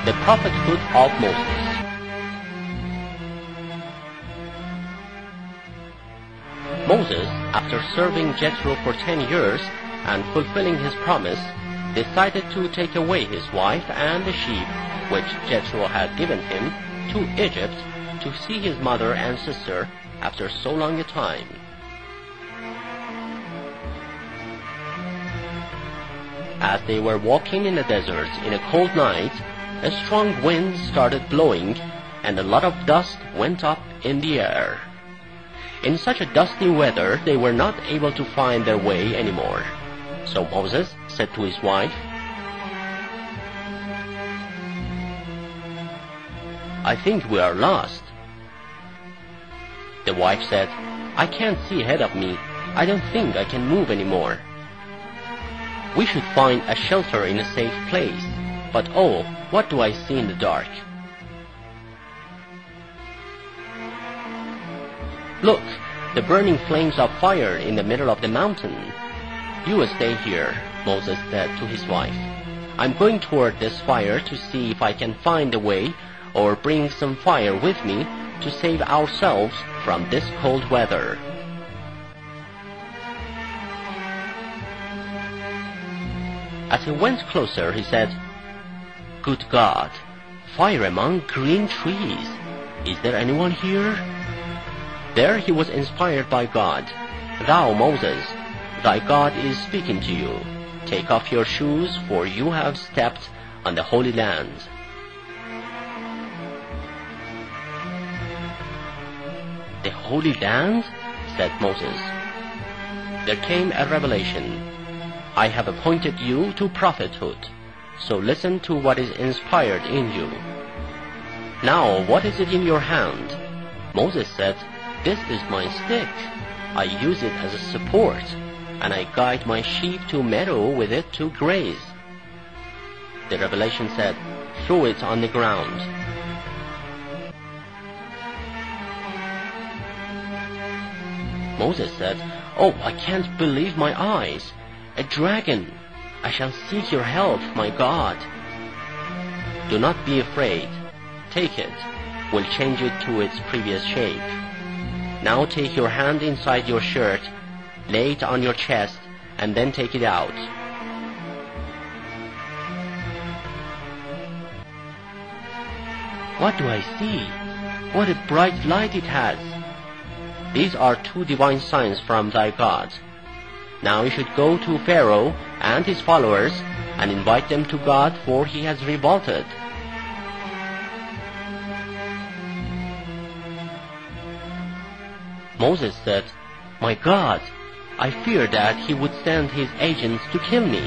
The Prophethood of Moses. Moses, after serving Jethro for 10 years and fulfilling his promise, decided to take away his wife and the sheep which Jethro had given him to Egypt to see his mother and sister after so long a time. As they were walking in the desert in a cold night, a strong wind started blowing and a lot of dust went up in the air. In such a dusty weather, they were not able to find their way anymore. So Moses said to his wife, "I think we are lost." The wife said, "I can't see ahead of me. I don't think I can move anymore. We should find a shelter in a safe place, but oh, what do I see in the dark? Look, the burning flames of fire in the middle of the mountain. You will stay here," Moses said to his wife. "I'm going toward this fire to see if I can find a way or bring some fire with me to save ourselves from this cold weather." As he went closer, he said, "Good God, fire among green trees. Is there anyone here?" There he was inspired by God. "Thou, Moses, thy God is speaking to you. Take off your shoes, for you have stepped on the Holy Land." "The Holy Land?" said Moses. There came a revelation. "I have appointed you to prophethood, so listen to what is inspired in you. Now, what is it in your hand?" Moses said, "This is my stick. I use it as a support, and I guide my sheep to meadow with it to graze." The revelation said, "Throw it on the ground." Moses said, "Oh, I can't believe my eyes. A dragon! I shall seek your help, my God." "Do not be afraid. Take it. We'll change it to its previous shape. Now take your hand inside your shirt, lay it on your chest, and then take it out." "What do I see? What a bright light it has!" "These are 2 divine signs from thy God. Now you should go to Pharaoh and his followers and invite them to God, for he has revolted." Moses said, "My God, I fear that he would send his agents to kill me.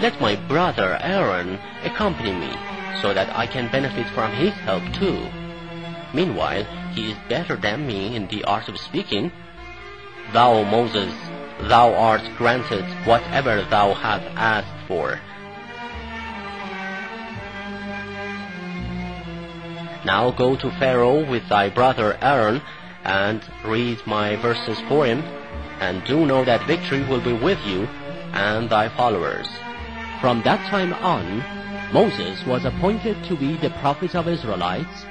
Let my brother Aaron accompany me, so that I can benefit from his help too. Meanwhile, he is better than me in the art of speaking. Thou, Moses, thou art granted whatever thou hast asked for." Now go to Pharaoh with thy brother Aaron and read my verses for him, and do know that victory will be with you and thy followers. From that time on, Moses was appointed to be the prophet of Israelites,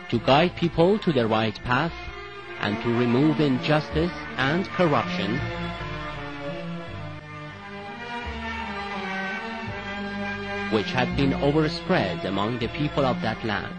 to guide people to the right path, and to remove injustice and corruption, which had been overspread among the people of that land.